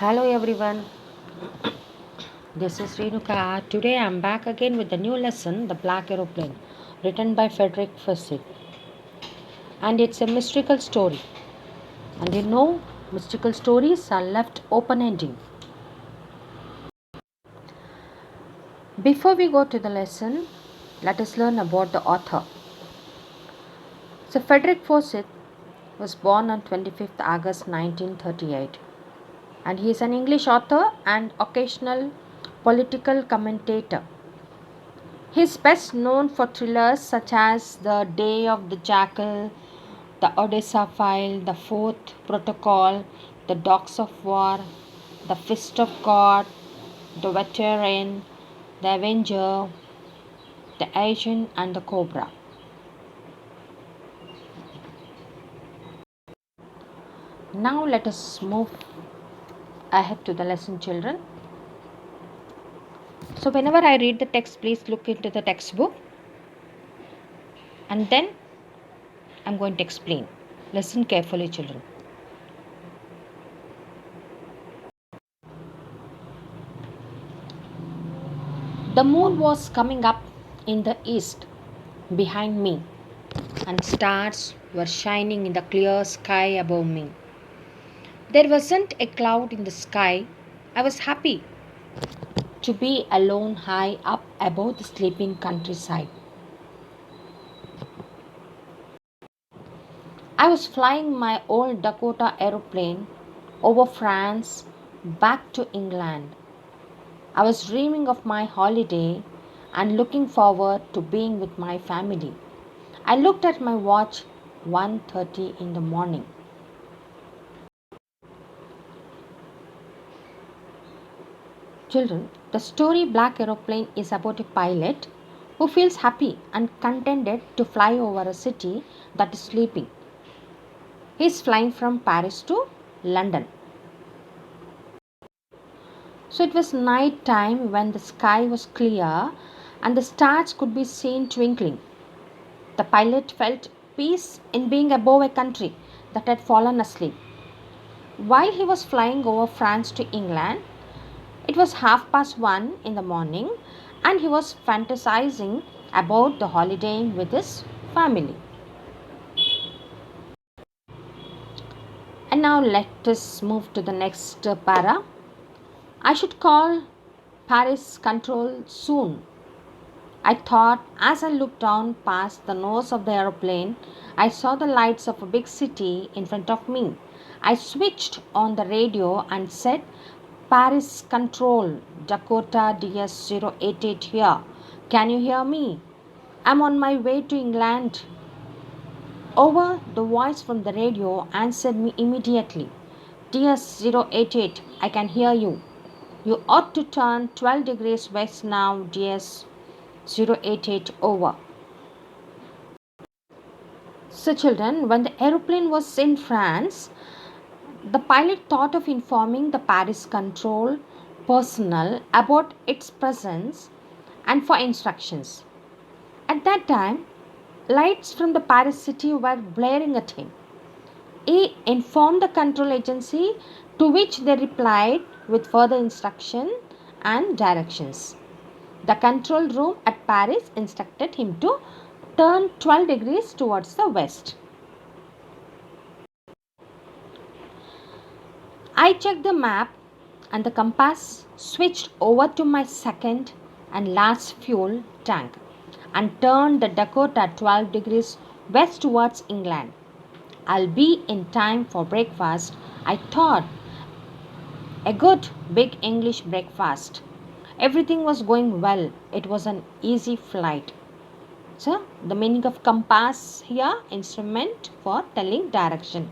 Hello everyone, this is Renuka. Today I'm back again with the new lesson, The Black Aeroplane, written by Frederick Fessig. And it's a mystical story. And mystical stories are left open ending. Before we go to the lesson, let us learn about the author. So, Frederick Fawcett was born on 25th August 1938, and he is an English author and occasional political commentator. He is best known for thrillers such as The Day of the Jackal, The Odessa File, The Fourth Protocol, The Dogs of War, The Fist of God, The Veteran, The Avenger, The Agent, and The Cobra. Now let us move ahead to the lesson, children. So, whenever I read the text, please look into the textbook and then I'm going to explain. Listen carefully, children. The moon was coming up in the east behind me, and stars were shining in the clear sky above me. There wasn't a cloud in the sky. I was happy to be alone high up above the sleeping countryside. I was flying my old Dakota aeroplane over France back to England. I was dreaming of my holiday and looking forward to being with my family. I looked at my watch 1:30 in the morning. Children, the story Black Aeroplane is about a pilot who feels happy and contented to fly over a city that is sleeping. He is flying from Paris to London. So it was night time when the sky was clear and the stars could be seen twinkling. The pilot felt peace in being above a country that had fallen asleep. While he was flying over France to England, it was 1:30 in the morning and he was fantasizing about the holidaying with his family. And now let us move to the next para. I should call Paris control soon, I thought as I looked down past the nose of the aeroplane. I saw the lights of a big city in front of me. I switched on the radio and said, Paris Control, Dakota DS-088 here. Can you hear me? I'm on my way to England. Over the voice from the radio answered me immediately. DS-088, I can hear you. You ought to turn 12 degrees west now, DS-088 over. So, children, when the aeroplane was in France, the pilot thought of informing the Paris control personnel about its presence and for instructions. At that time, lights from the Paris city were blaring at him. He informed the control agency, to which they replied with further instruction and directions. The control room at Paris instructed him to turn 12 degrees towards the west. I checked the map and the compass, switched over to my second and last fuel tank, and turned the Dakota 12 degrees west towards England. I'll be in time for breakfast, I thought. A good big English breakfast. Everything was going well. It was an easy flight. So, the meaning of compass here, instrument for telling direction.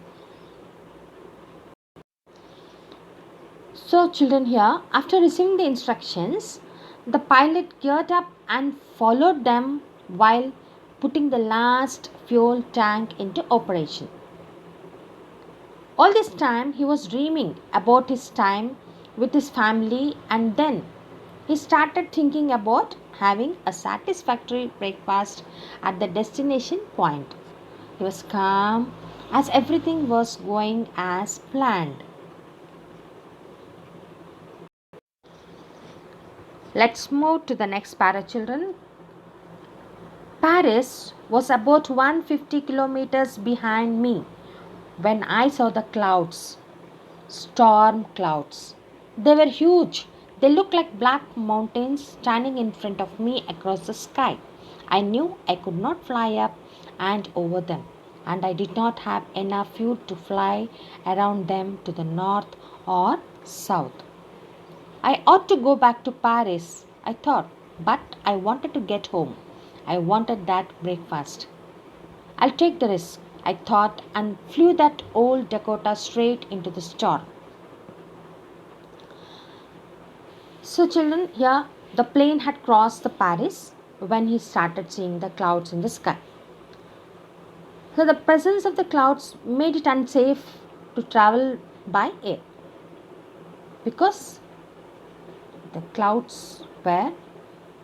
So, children, here, after receiving the instructions, the pilot geared up and followed them while putting the last fuel tank into operation. All this time, he was dreaming about his time with his family, and then he started thinking about having a satisfactory breakfast at the destination point. He was calm as everything was going as planned. Let's move to the next para, children. Paris was about 150 kilometers behind me when I saw the clouds, storm clouds. They were huge. They looked like black mountains standing in front of me across the sky. I knew I could not fly up and over them, and I did not have enough fuel to fly around them to the north or south. I ought to go back to Paris, I thought, but I wanted to get home. I wanted that breakfast. I'll take the risk, I thought, and flew that old Dakota straight into the storm. So, children, here the plane had crossed the Paris when he started seeing the clouds in the sky. So, the presence of the clouds made it unsafe to travel by air because the clouds were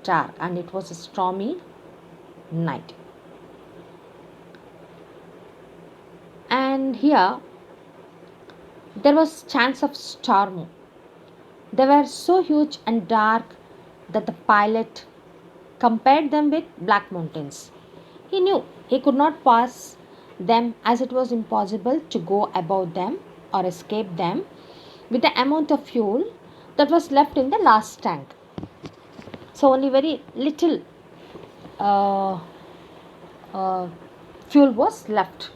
dark and it was a stormy night. And here there was chance of storm. They were so huge and dark that the pilot compared them with black mountains. He knew he could not pass them as it was impossible to go above them or escape them with the amount of fuel that was left in the last tank. So only very little uh, uh, fuel was left.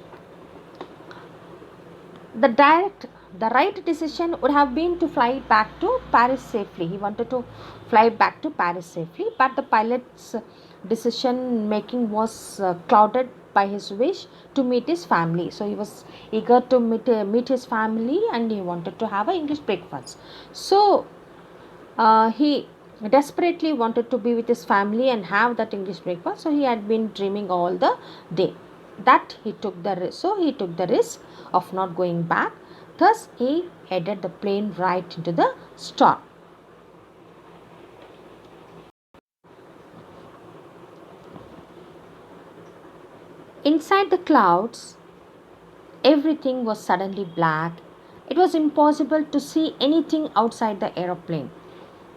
The right decision would have been to fly back to Paris safely. He wanted to fly back to Paris safely, but the pilot's decision making was clouded by his wish to meet his family. So he was eager to meet his family, and he wanted to have an English breakfast. So he desperately wanted to be with his family and have that English breakfast. So he had been dreaming all the day. That he took the risk. So he took the risk of not going back. Thus he headed the plane right into the storm. Inside the clouds, everything was suddenly black. It was impossible to see anything outside the aeroplane.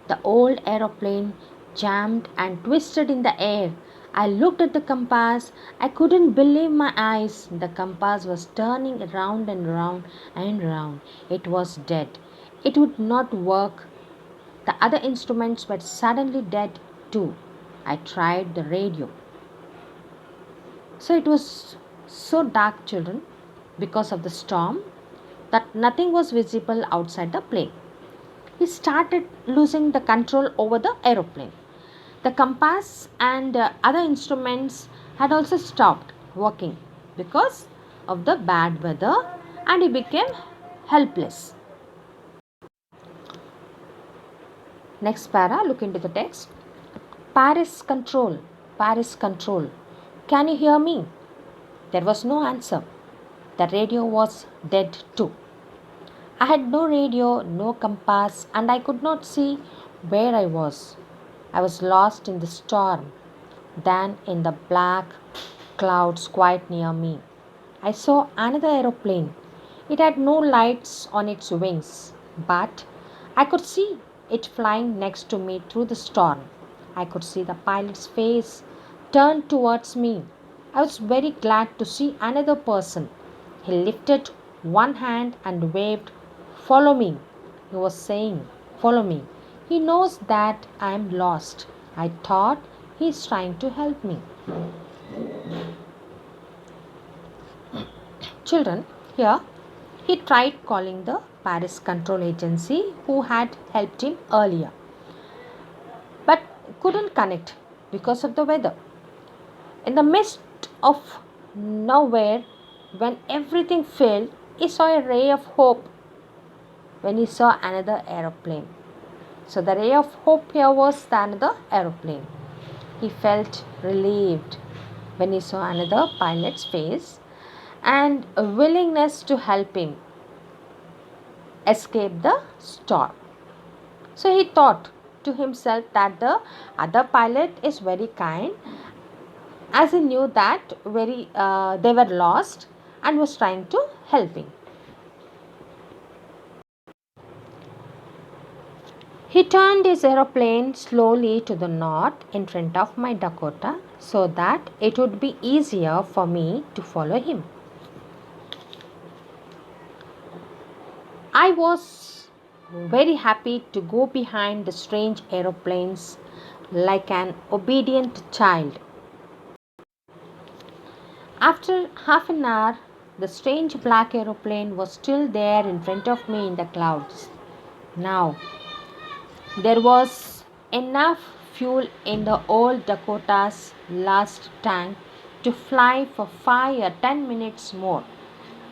The old aeroplane jammed and twisted in the air. I looked at the compass. I couldn't believe my eyes. The compass was turning round and round and round. It was dead. It would not work. The other instruments were suddenly dead too. I tried the radio. So it was so dark, children, because of the storm, that nothing was visible outside the plane. He started losing the control over the aeroplane. The compass and other instruments had also stopped working because of the bad weather, and he became helpless. Next para, look into the text. Paris control, Paris control. Can you hear me? There was no answer. The radio was dead too. I had no radio, no compass, and I could not see where I was. I was lost in the storm, then in the black clouds quite near me. I saw another aeroplane. It had no lights on its wings, but I could see it flying next to me through the storm. I could see the pilot's face turned towards me. I was very glad to see another person. He lifted one hand and waved, "Follow me." He was saying, "Follow me." He knows that I am lost. I thought he is trying to help me. Children, here he tried calling the Paris Control Agency who had helped him earlier, but couldn't connect because of the weather. In the midst of nowhere, when everything failed, he saw a ray of hope when he saw another aeroplane. So the ray of hope here was the another aeroplane. He felt relieved when he saw another pilot's face and a willingness to help him escape the storm. So he thought to himself that the other pilot is very kind, as he knew that they were lost and was trying to help him. He turned his aeroplane slowly to the north in front of my Dakota so that it would be easier for me to follow him. I was very happy to go behind the strange aeroplanes like an obedient child. After half an hour, the strange black aeroplane was still there in front of me in the clouds. Now, there was enough fuel in the old Dakota's last tank to fly for 5 or 10 minutes more.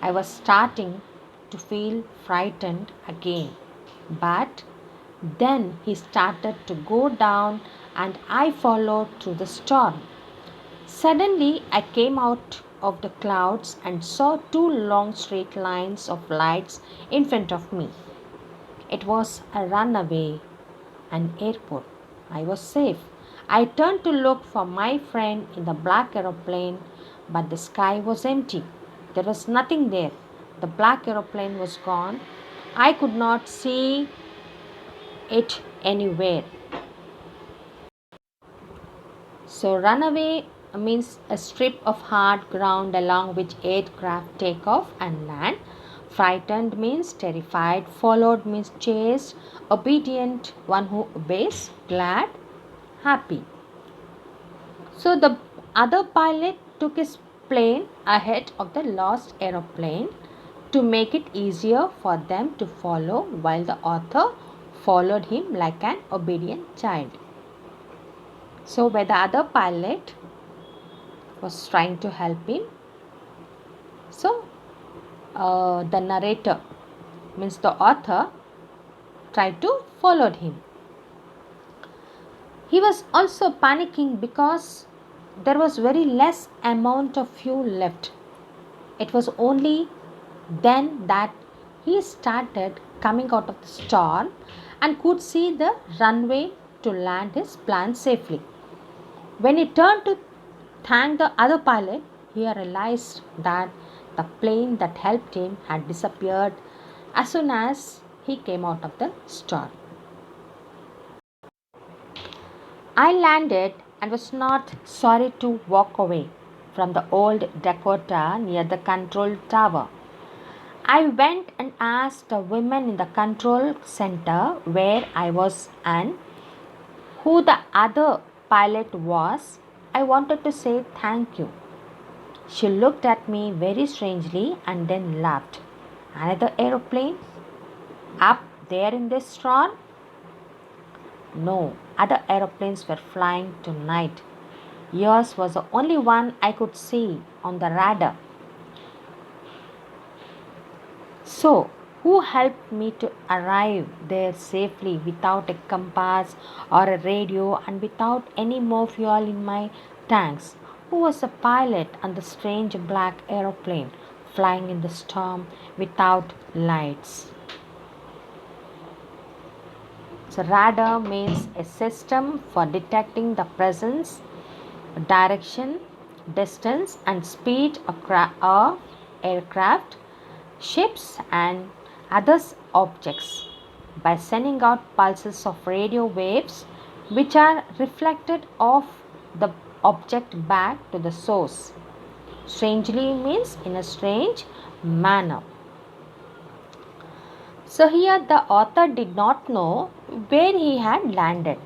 I was starting to feel frightened again. But then he started to go down and I followed through the storm. Suddenly, I came out of the clouds and saw two long straight lines of lights in front of me. It was a runaway, an airport. I was safe. I turned to look for my friend in the black aeroplane, but the sky was empty. There was nothing there. The black aeroplane was gone. I could not see it anywhere. So, runaway means a strip of hard ground along which aircraft take off and land. Frightened means terrified. Followed means chased. Obedient, one who obeys. Glad, happy. So, the other pilot took his plane ahead of the lost aeroplane to make it easier for them to follow, while the author followed him like an obedient child. So, where the other pilot was trying to help him, so the narrator means the author tried to follow him. He was also panicking because there was very less amount of fuel left. It was only then that he started coming out of the storm and could see the runway to land his plane safely. When he turned to thank the other pilot, he realized that the plane that helped him had disappeared as soon as he came out of the storm. I landed and was not sorry to walk away from the old Dakota near the control tower. I went and asked the woman in the control center where I was and who the other pilot was. I wanted to say thank you. She looked at me very strangely and then laughed. Another aeroplane? Up there in this storm? No, other aeroplanes were flying tonight. Yours was the only one I could see on the radar. So, who helped me to arrive there safely without a compass or a radio and without any more fuel in my tanks? Who was the pilot on the strange black aeroplane flying in the storm without lights? So, radar means a system for detecting the presence, direction, distance, and speed of aircraft, ships, and other objects by sending out pulses of radio waves which are reflected off the object back to the source. Strangely means in a strange manner. So here the author did not know where he had landed,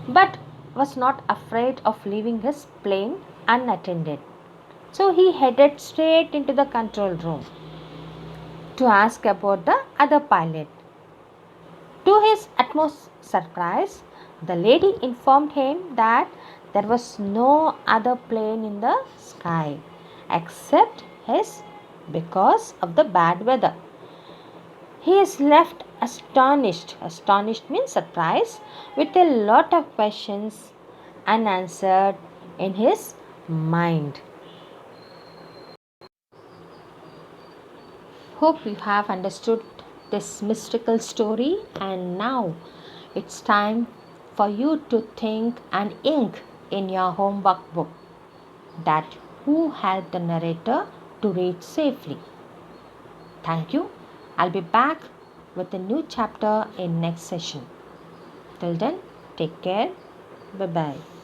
but was not afraid of leaving his plane unattended. So he headed straight into the control room to ask about the other pilot. To his utmost surprise, the lady informed him that there was no other plane in the sky except his because of the bad weather. He is left astonished. Astonished means surprised, with a lot of questions unanswered in his mind. Hope you have understood this mystical story, and now it's time for you to think and ink in your homework book that who helped the narrator to reach safely. Thank you. I'll be back with a new chapter in next session. Till then, take care. Bye bye.